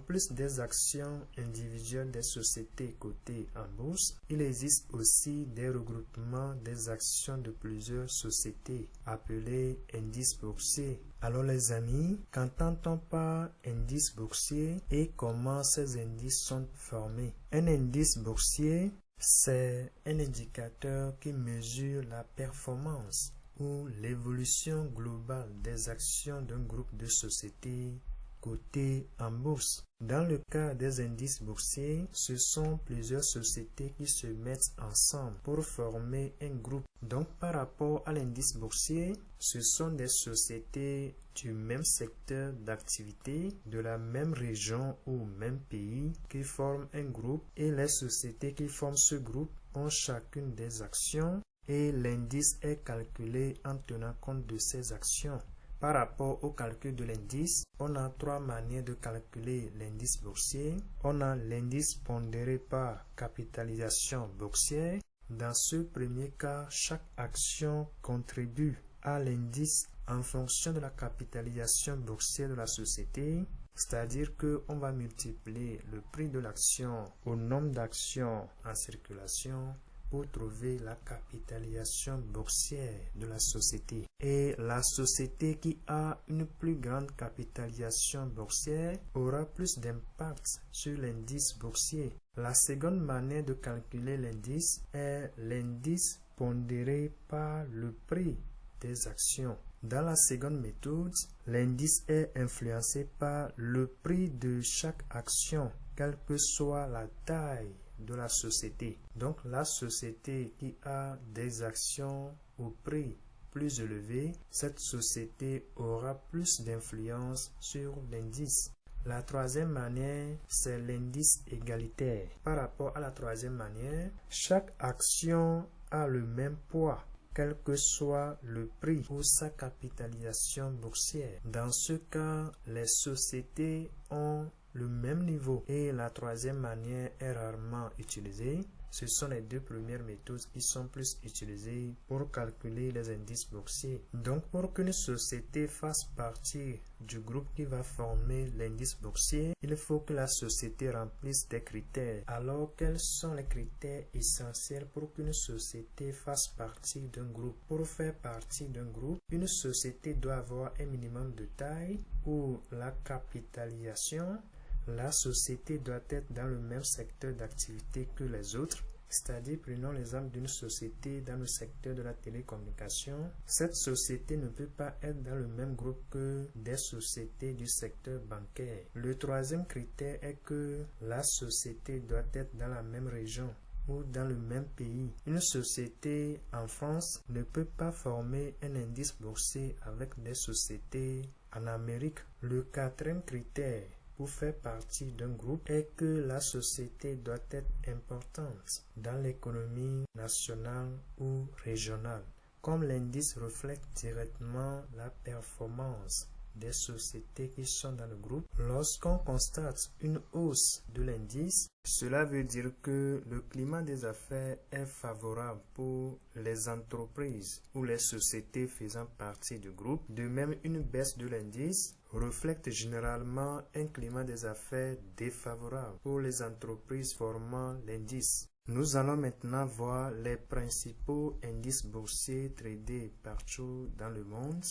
plus des actions individuelles des sociétés cotées en bourse, il existe aussi des regroupements des actions de plusieurs sociétés appelés indices boursiers. Alors les amis, qu'entend-on par indice boursier et comment ces indices sont formés? Un indice boursier, c'est un indicateur qui mesure la performance ou l'évolution globale des actions d'un groupe de sociétés cotées en bourse. Dans le cas des indices boursiers, ce sont plusieurs sociétés qui se mettent ensemble pour former un groupe. Donc par rapport à l'indice boursier, ce sont des sociétés du même secteur d'activité, de la même région ou même pays qui forment un groupe et les sociétés qui forment ce groupe ont chacune des actions et l'indice est calculé en tenant compte de ces actions. Par rapport au calcul de l'indice, on a trois manières de calculer l'indice boursier. On a l'indice pondéré par capitalisation boursière. Dans ce premier cas, chaque action contribue à l'indice en fonction de la capitalisation boursière de la société. C'est-à-dire qu'on va multiplier le prix de l'action au nombre d'actions en circulation pour trouver la capitalisation boursière de la société. Et la société qui a une plus grande capitalisation boursière aura plus d'impact sur l'indice boursier. La seconde manière de calculer l'indice est l'indice pondéré par le prix des actions. Dans la seconde méthode, l'indice est influencé par le prix de chaque action, quelle que soit la taille de la société. Donc la société qui a des actions au prix plus élevé, cette société aura plus d'influence sur l'indice. La troisième manière, c'est l'indice égalitaire. Par rapport à la troisième manière, chaque action a le même poids, quel que soit le prix ou sa capitalisation boursière. Dans ce cas, les sociétés ont le même niveau et la troisième manière est rarement utilisée. Ce sont les deux premières méthodes qui sont plus utilisées pour calculer les indices boursiers. Donc, pour qu'une société fasse partie du groupe qui va former l'indice boursier, il faut que la société remplisse des critères. Alors, quels sont les critères essentiels pour qu'une société fasse partie d'un groupe? Pour faire partie d'un groupe, une société doit avoir un minimum de taille ou la capitalisation. La société doit être dans le même secteur d'activité que les autres, c'est-à-dire prenons l'exemple d'une société dans le secteur de la télécommunication. Cette société ne peut pas être dans le même groupe que des sociétés du secteur bancaire. Le troisième critère est que la société doit être dans la même région ou dans le même pays. Une société en France ne peut pas former un indice boursier avec des sociétés en Amérique. Le quatrième critère pour faire partie d'un groupe est que la société doit être importante dans l'économie nationale ou régionale. Comme l'indice reflète directement la performance des sociétés qui sont dans le groupe, lorsqu'on constate une hausse de l'indice, cela veut dire que le climat des affaires est favorable pour les entreprises ou les sociétés faisant partie du groupe. De même, une baisse de l'indice reflète généralement un climat des affaires défavorable pour les entreprises formant l'indice. Nous allons maintenant voir les principaux indices boursiers tradés partout dans le monde.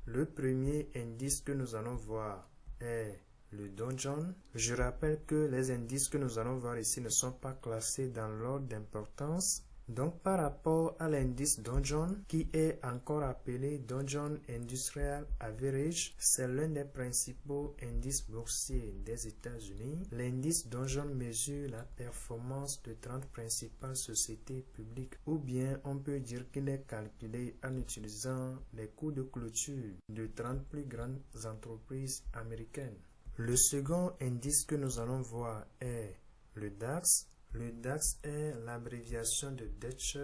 Le premier indice que nous allons voir est le Dow Jones. Je rappelle que les indices que nous allons voir ici ne sont pas classés dans l'ordre d'importance. Donc par rapport à l'indice Dow Jones, qui est encore appelé Dow Jones Industrial Average, c'est l'un des principaux indices boursiers des États-Unis. L'indice Dow Jones mesure la performance de 30 principales sociétés publiques, ou bien on peut dire qu'il est calculé en utilisant les coûts de clôture de 30 plus grandes entreprises américaines. Le second indice que nous allons voir est le DAX. Le DAX est l'abréviation de Deutsche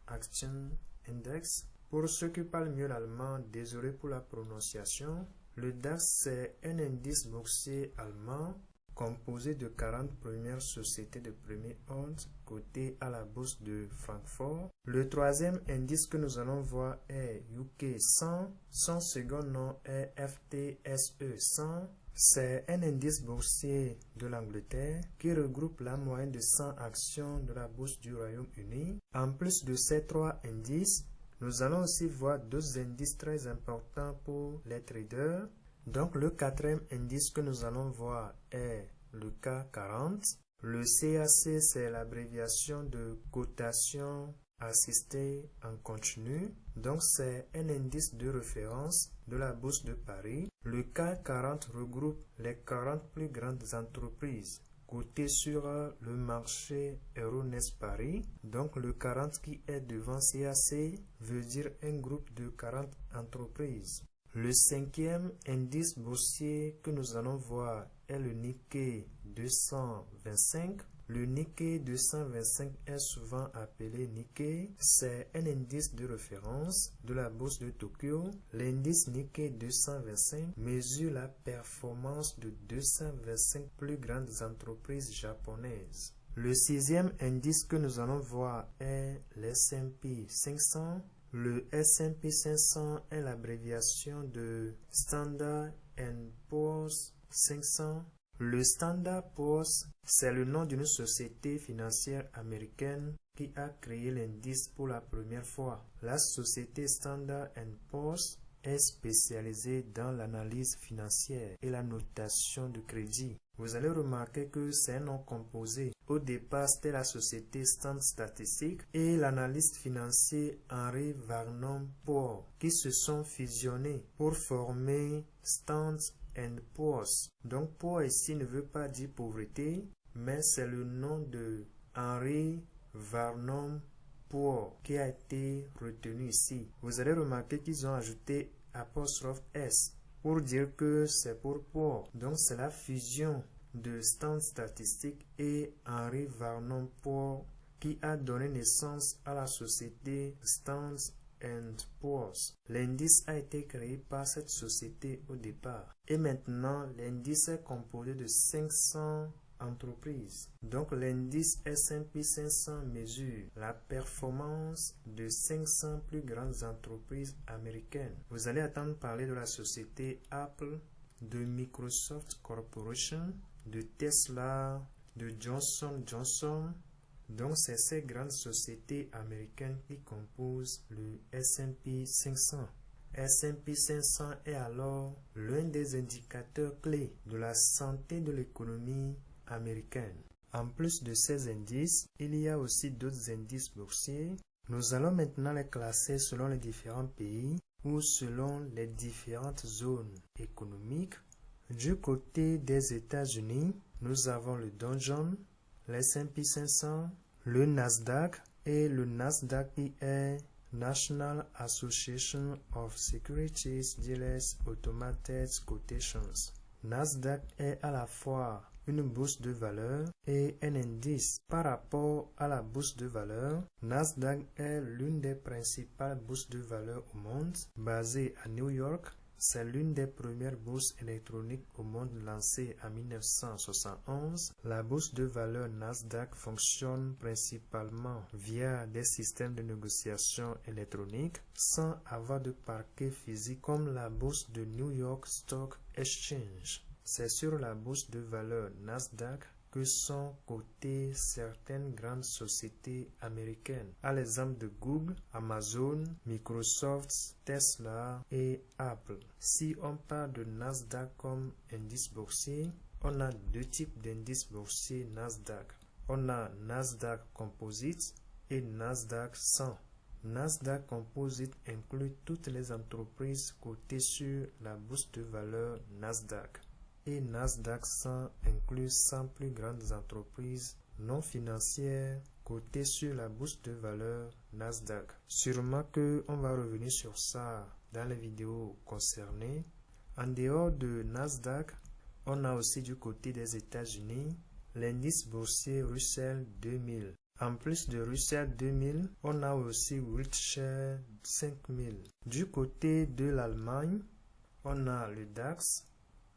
Aktienindex. Pour ceux qui parlent mieux l'allemand, désolé pour la prononciation. Le DAX, c'est un indice boursier allemand composé de 40 premières sociétés de premier ordre cotées à la bourse de Francfort. Le troisième indice que nous allons voir est UK 100. Son second nom est FTSE 100. C'est un indice boursier de l'Angleterre qui regroupe la moyenne de 100 actions de la bourse du Royaume-Uni. En plus de ces trois indices, nous allons aussi voir d'autres indices très importants pour les traders. Donc le quatrième indice que nous allons voir est le CAC 40. Le CAC, c'est l'abréviation de cotation assistée en continu. Donc c'est un indice de référence de la bourse de Paris. Le CAC 40 regroupe les 40 plus grandes entreprises cotées sur le marché Euronext Paris. Donc le 40 qui est devant CAC veut dire un groupe de 40 entreprises. Le cinquième indice boursier que nous allons voir est le Nikkei 225. Le Nikkei 225 est souvent appelé Nikkei. C'est un indice de référence de la bourse de Tokyo. L'indice Nikkei 225 mesure la performance de 225 plus grandes entreprises japonaises. Le sixième indice que nous allons voir est l'S&P 500. Le S&P 500 est l'abréviation de Standard & Poor's 500. Le Standard & Poor's, c'est le nom d'une société financière américaine qui a créé l'indice pour la première fois. La société Standard & Poor's est spécialisée dans l'analyse financière et la notation de crédit. Vous allez remarquer que c'est un nom composé. Au départ, c'était la société Standard Statistique et l'analyste financier Henry Vernon Poor qui se sont fusionnés pour former Standard & Poor's. Donc Poor ici ne veut pas dire pauvreté, mais c'est le nom de Henry Vernon Poor qui a été retenu ici. Vous allez remarquer qu'ils ont ajouté apostrophe S pour dire que c'est pour Poor. Donc c'est la fusion de Standard Statistique et Henry Vernon Poor qui a donné naissance à la société Standard & Poor's. L'indice a été créé par cette société au départ. Et maintenant, l'indice est composé de 500 entreprises. Donc l'indice S&P 500 mesure la performance de 500 plus grandes entreprises américaines. Vous allez entendre parler de la société Apple, de Microsoft Corporation, de Tesla, de Johnson & Johnson. Donc c'est ces grandes sociétés américaines qui composent le S&P 500. S&P 500 est alors l'un des indicateurs clés de la santé de l'économie américaine. En plus de ces indices, il y a aussi d'autres indices boursiers. Nous allons maintenant les classer selon les différents pays ou selon les différentes zones économiques. Du côté des États-Unis, nous avons le Dow Jones, l'S&P 500, le Nasdaq et le Nasdaq qui est National Association of Securities Dealers Automated Quotations. Nasdaq est à la fois une bourse de valeur et un indice. Par rapport à la bourse de valeur, Nasdaq est l'une des principales bourses de valeur au monde, basée à New York. C'est l'une des premières bourses électroniques au monde lancée en 1971. La bourse de valeur Nasdaq fonctionne principalement via des systèmes de négociation électronique sans avoir de parquet physique comme la bourse de New York Stock Exchange. C'est sur la bourse de valeur Nasdaq que sont cotées certaines grandes sociétés américaines, à l'exemple de Google, Amazon, Microsoft, Tesla et Apple. Si on parle de Nasdaq comme indice boursier, on a deux types d'indices boursiers Nasdaq. On a Nasdaq Composite et Nasdaq 100. Nasdaq Composite inclut toutes les entreprises cotées sur la bourse de valeur Nasdaq. Et Nasdaq 100 inclut 100 plus grandes entreprises non financières cotées sur la bourse de valeur Nasdaq. Sûrement qu'on va revenir sur ça dans les vidéos concernées. En dehors de Nasdaq, on a aussi du côté des États-Unis l'indice boursier Russell 2000. En plus de Russell 2000, on a aussi Wilshire 5000. Du côté de l'Allemagne, on a le DAX,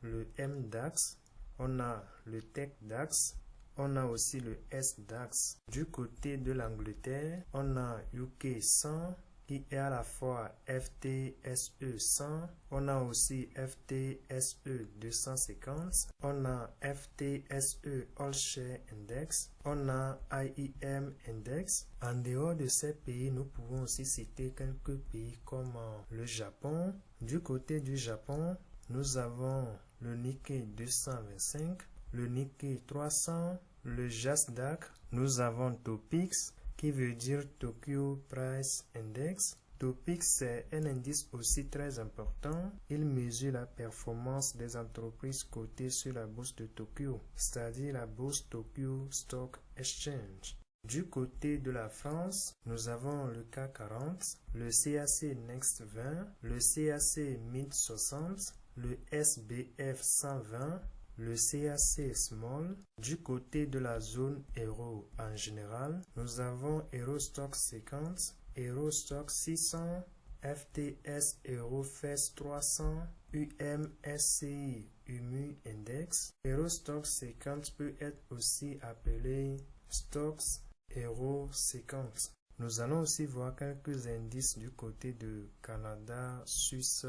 le MDAX, on a le TechDAX, on a aussi le SDAX. Du côté de l'Angleterre, on a UK 100, qui est à la fois FTSE 100, on a aussi FTSE 250, on a FTSE All Share Index, on a IEM Index. En dehors de ces pays, nous pouvons aussi citer quelques pays comme le Japon. Du côté du Japon, nous avons le Nikkei 225, le Nikkei 300, le Nasdaq, nous avons Topix qui veut dire Tokyo Price Index. Topix c'est un indice aussi très important. Il mesure la performance des entreprises cotées sur la bourse de Tokyo, c'est-à-dire la bourse Tokyo Stock Exchange. Du côté de la France, nous avons le CAC 40, le CAC Next 20, le CAC Mid 60, le SBF 120, le CAC Small. Du côté de la zone euro en général, nous avons Eurostock 50, Eurostock 600, FTS Eurofest 300, UMSCI UMU Index. Eurostock 50 peut être aussi appelé Stocks Euro 50. Nous allons aussi voir quelques indices du côté de Canada, Suisse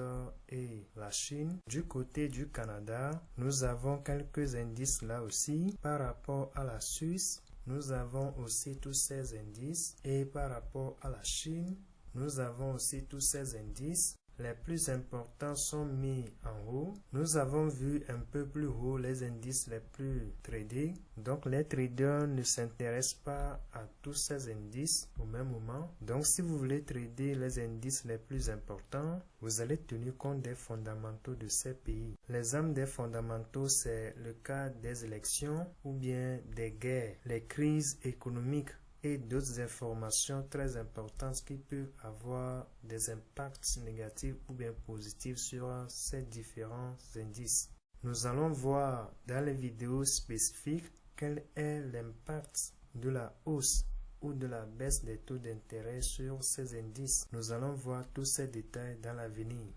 et la Chine. Du côté du Canada, nous avons quelques indices là aussi. Par rapport à la Suisse, nous avons aussi tous ces indices. Et par rapport à la Chine, nous avons aussi tous ces indices. Les plus importants sont mis en haut. Nous avons vu un peu plus haut les indices les plus tradés. Donc les traders ne s'intéressent pas à tous ces indices au même moment. Donc si vous voulez trader les indices les plus importants, vous allez tenir compte des fondamentaux de ces pays. L'exemple des fondamentaux, c'est le cas des élections ou bien des guerres, les crises économiques et d'autres informations très importantes qui peuvent avoir des impacts négatifs ou bien positifs sur ces différents indices. Nous allons voir dans les vidéos spécifiques quel est l'impact de la hausse ou de la baisse des taux d'intérêt sur ces indices. Nous allons voir tous ces détails dans l'avenir.